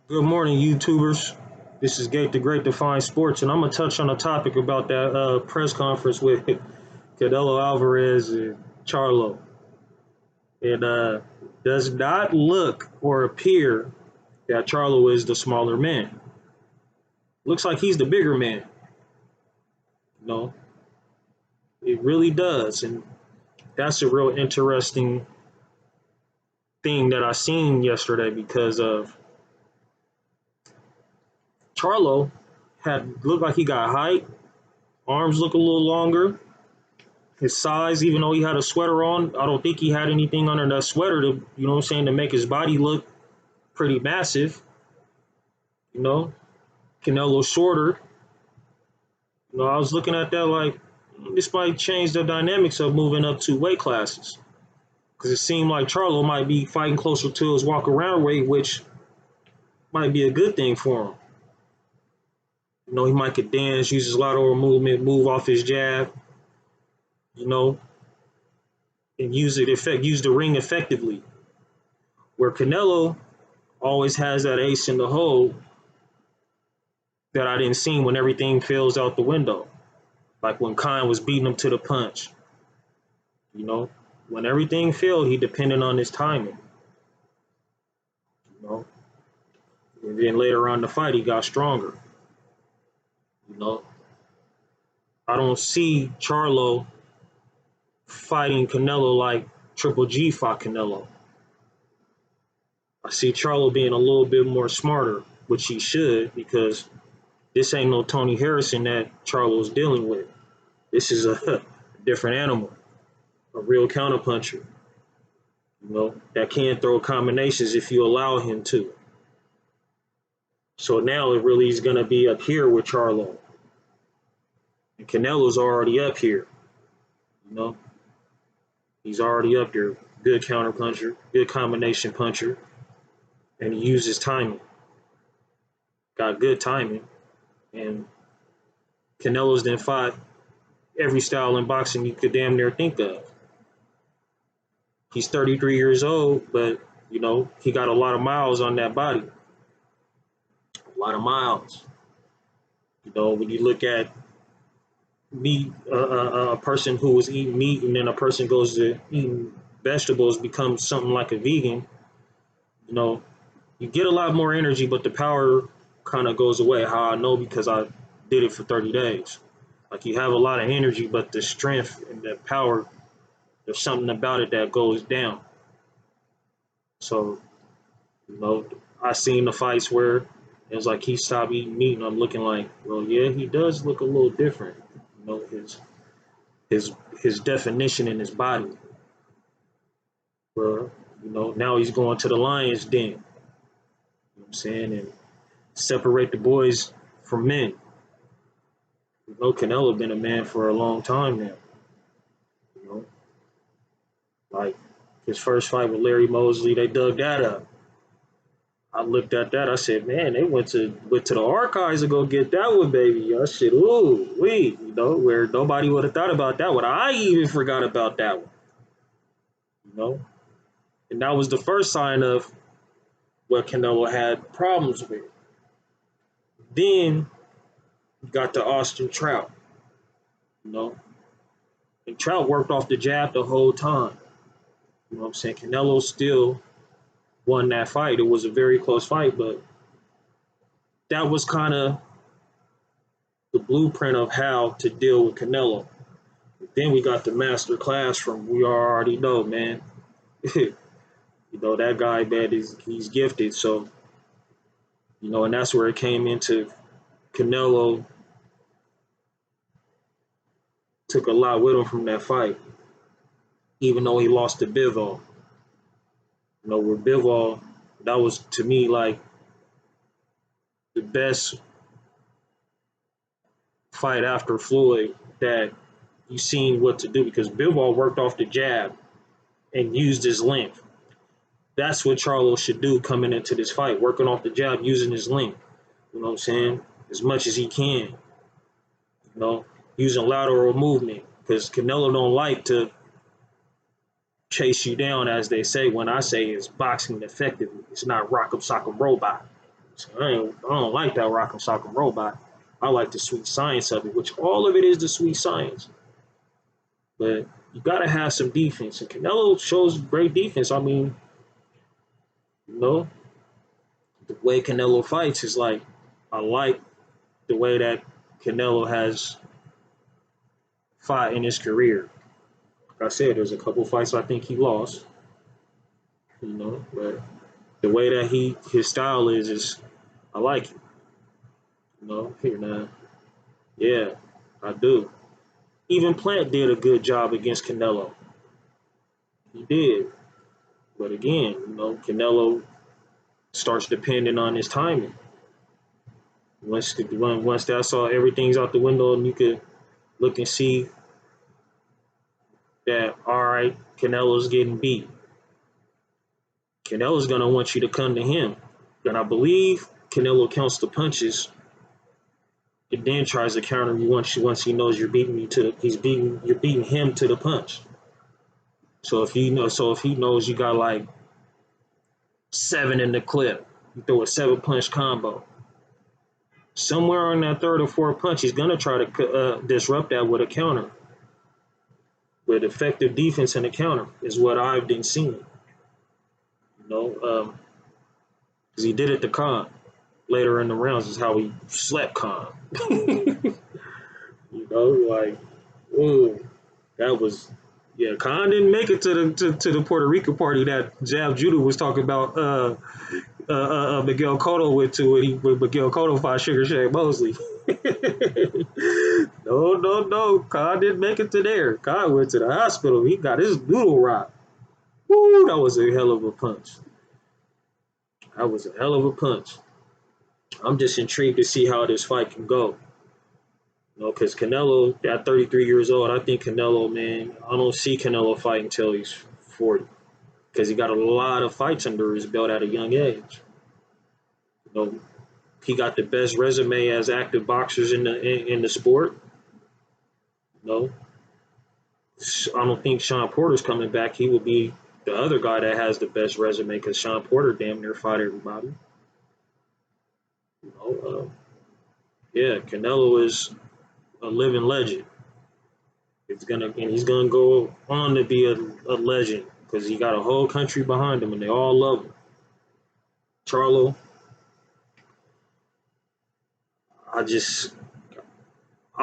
Good morning, YouTubers. This is Gate the Great Define Sports, and I'm gonna touch on a topic about that press conference with Canelo Alvarez and Charlo. It does not look or appear that Charlo is the smaller man. Looks like he's the bigger man. You know, it really does, and that's a real interesting thing that I seen yesterday because of Charlo had looked like he got height, arms look a little longer, his size, even though he had a sweater on, I don't think he had anything under that sweater to, you know what I'm saying, to make his body look pretty massive. You know, Canelo shorter. You know, I was looking at that like this might change the dynamics of moving up two weight classes because it seemed like Charlo might be fighting closer to his walk around weight, which might be a good thing for him. You know, he might could dance, use his lateral movement, move off his jab. You know, and use the ring effectively. Where Canelo always has that ace in the hole that I didn't see when everything fails out the window. Like when Khan was beating him to the punch. You know, when everything failed, he depended on his timing. You know, and then later on in the fight, he got stronger. You know, I don't see Charlo fighting Canelo like Triple G fought Canelo. I see Charlo being a little bit more smarter, which he should, because this ain't no Tony Harrison that Charlo's dealing with. This is a different animal, a real counterpuncher, you know, that can throw combinations if you allow him to. So now it really is going to be up here with Charlo. And Canelo's already up here, you know. He's already up there. Good counterpuncher, good combination puncher, and he uses timing. Got good timing. And Canelo's then fought every style in boxing you could damn near think of. He's 33 years old, but you know he got a lot of miles on that body. A lot of miles. You know, when you look at meat, a person who was eating meat, and then a person goes to eating vegetables, becomes something like a vegan. You know, you get a lot more energy, but the power kind of goes away. How I know because I did it for 30 days. Like you have a lot of energy, but the strength and the power, there's something about it that goes down. So, you know, I seen the fights where it was like he stopped eating meat, and I'm looking like, well, yeah, he does look a little different. You know, his his definition in his body. Well, you know, now he's going to the lion's den. You know what I'm saying? And separate the boys from men. You know, Canelo been a man for a long time now. You know, like his first fight with Larry Mosley, they dug that up. I looked at that. I said, man, they went to the archives to go get that one, baby. I said, ooh, wait, you know, where nobody would have thought about that one. I even forgot about that one. You know, and that was the first sign of what Canelo had problems with. Then you got the Austin Trout. You know, and Trout worked off the jab the whole time. You know what I'm saying? Canelo still won that fight. It was a very close fight, but that was kind of the blueprint of how to deal with Canelo. Then we got the master class from we already know, man. You know, that guy, man, he's gifted. So, you know, and that's where it came into Canelo took a lot with him from that fight, even though he lost to Bivol. You know, with Bivol, that was to me like the best fight after Floyd that you seen what to do because Bivol worked off the jab and used his length. That's what Charlo should do coming into this fight, working off the jab, using his length. You know what I'm saying? As much as he can. You know, using lateral movement because Canelo don't like to chase you down, as they say. When I say it's boxing effectively, it's not rock'em sock'em robot. So I don't like that rock'em sock'em robot. I like the sweet science of it, which all of it is the sweet science. But you gotta have some defense, and Canelo shows great defense. I mean, you know, the way Canelo fights is like I like the way that Canelo has fought in his career. Like I said, there's a couple fights I think he lost, but the way that his style is I like it. Here now, yeah, I do. Even Plant did a good job against Canelo. He did, but again, Canelo starts depending on his timing. Once that saw everything's out the window and you could look and see that all right, Canelo's getting beat. Canelo's gonna want you to come to him. And I believe Canelo counts the punches and then tries to counter you once he knows you're beating you're beating him to the punch. So if he knows you got like 7 in the clip, you throw a 7-punch combo. Somewhere on that third or fourth punch, he's gonna try to disrupt that with a counter. With effective defense and a counter is what I've been seeing. Because he did it to Khan later in the rounds is how he slept Khan. Like, ooh, that was Khan didn't make it to the Puerto Rico party that Jab Judah was talking about. Miguel Cotto went to it. When Miguel Cotto fought Sugar Shane Mosley. No. Khan didn't make it to there. Khan went to the hospital. He got his noodle rocked. Woo, that was a hell of a punch. That was a hell of a punch. I'm just intrigued to see how this fight can go. Because Canelo, at 33 years old, I think Canelo, man, I don't see Canelo fighting until he's 40. Because he got a lot of fights under his belt at a young age. He got the best resume as active boxers in the sport. I don't think Sean Porter's coming back. He will be the other guy that has the best resume because Sean Porter damn near fought everybody. Canelo is a living legend. He's gonna go on to be a legend because he got a whole country behind him and they all love him. Charlo, I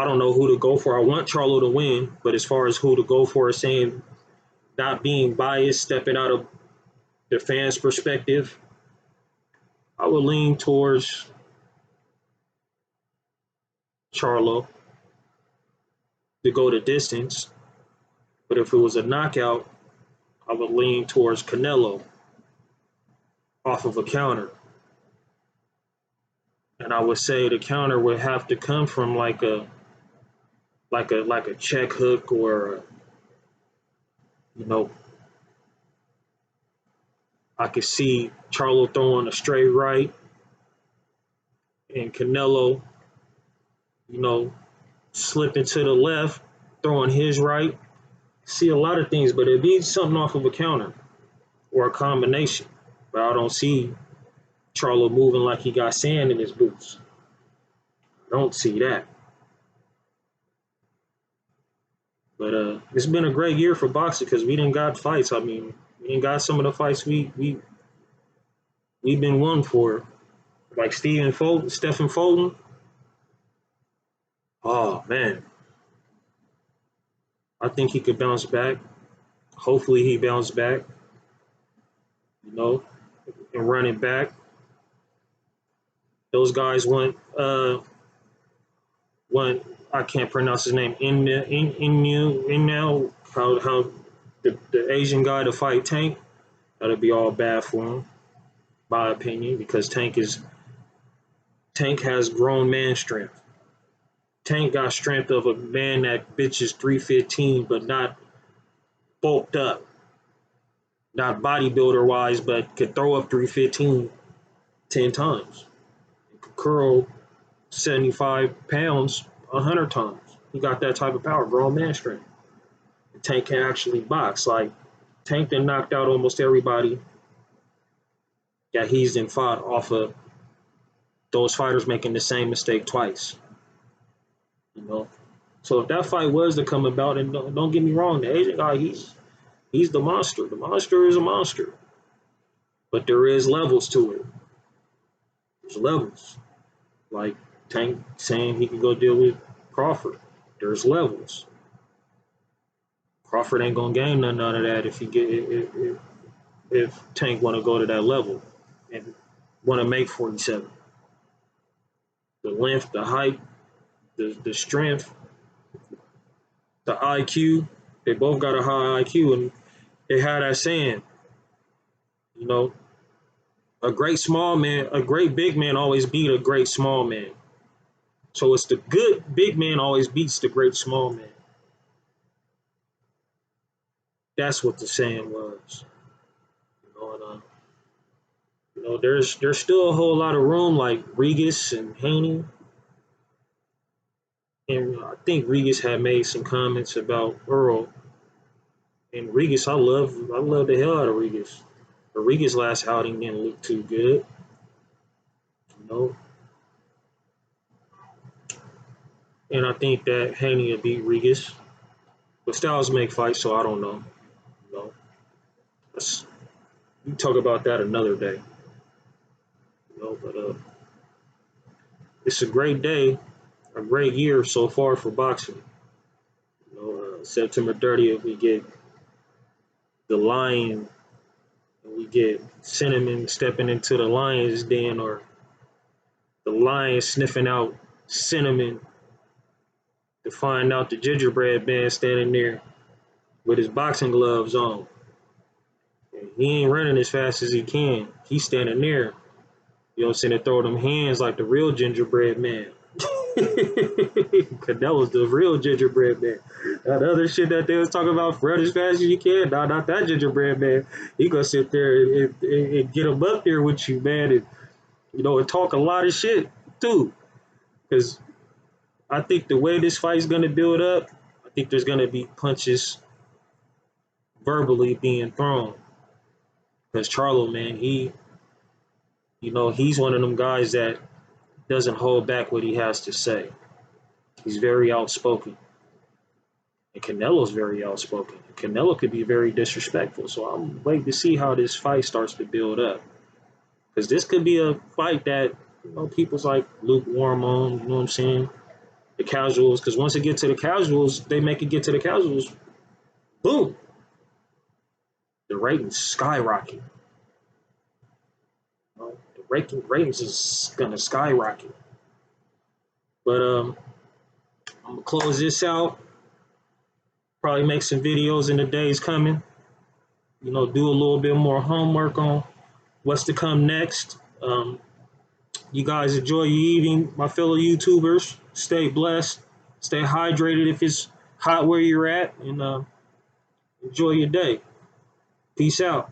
don't know who to go for. I want Charlo to win, but as far as who to go for, saying not being biased, stepping out of the fans' perspective, I would lean towards Charlo to go the distance. But if it was a knockout, I would lean towards Canelo off of a counter. And I would say the counter would have to come from like a check hook or I could see Charlo throwing a straight right and Canelo, slipping to the left, throwing his right. See a lot of things, but it'd be something off of a counter or a combination. But I don't see Charlo moving like he got sand in his boots. I don't see that. But it's been a great year for boxing because we didn't got fights. I mean, we didn't got some of the fights we've been won for, like Stephen Fulton. Oh man, I think he could bounce back. Hopefully, he bounced back. And running back. Those guys went. I can't pronounce his name. Innu. How the Asian guy to fight Tank. That'd be all bad for him, my opinion, because Tank has grown man strength. Tank got strength of a man that bitches 315, but not bulked up. Not bodybuilder wise, but could throw up 315 10 times. Could curl 75 pounds 100 times. He got that type of power, grown man strength. Tank can actually box. Like, Tank then knocked out almost everybody that he's then fought off of those fighters making the same mistake twice. You know, so if that fight was to come about, and don't get me wrong, the Asian guy, he's the monster. The monster is a monster, but there is levels to it. There's levels. Like Tank saying he could go deal with Crawford. There's levels. Crawford ain't gonna gain none out of that if Tank want to go to that level and want to make 47. The length, the height, the strength, the IQ. They both got a high IQ, and they had that saying, you know, a great big man always beat a great small man. So it's the good big man always beats the great small man. That's what the saying was. There's still a whole lot of room, like Regis and Haney. And I think Regis had made some comments about Earl. And Regis, I love the hell out of Regis. But Regis' last outing didn't look too good. You know. And I think that Haney will beat Regis. But styles make fights, so I don't know. You know. We talk about that another day. You know, but it's a great day, a great year so far for boxing. You know, September 30th, we get the Lion, and we get Cinnamon stepping into the Lion's den, or the Lion sniffing out Cinnamon to find out the gingerbread man standing there with his boxing gloves on. And he ain't running as fast as he can. He's standing there, you know what I'm saying, to throw them hands like the real gingerbread man. Canelo's the real gingerbread man. That other shit that they was talking about, run as fast as you can. Nah, not that gingerbread man. He gonna sit there and get him up there with you, man, and and talk a lot of shit too. Because I think the way this fight's gonna build up, I think there's gonna be punches verbally being thrown. Because Charlo, man, he's one of them guys that doesn't hold back what he has to say. He's very outspoken. And Canelo's very outspoken. Canelo could be very disrespectful. So I'm waiting to see how this fight starts to build up. Because this could be a fight that, people's like lukewarm on, you know what I'm saying? The casuals. Because once it gets to the casuals, they make it get to the casuals. Boom. The ratings skyrocket. The ratings is going to skyrocket. But I'm going to close this out. Probably make some videos in the days coming. Do a little bit more homework on what's to come next. You guys enjoy your evening, my fellow YouTubers. Stay blessed. Stay hydrated if it's hot where you're at. And enjoy your day. Peace out.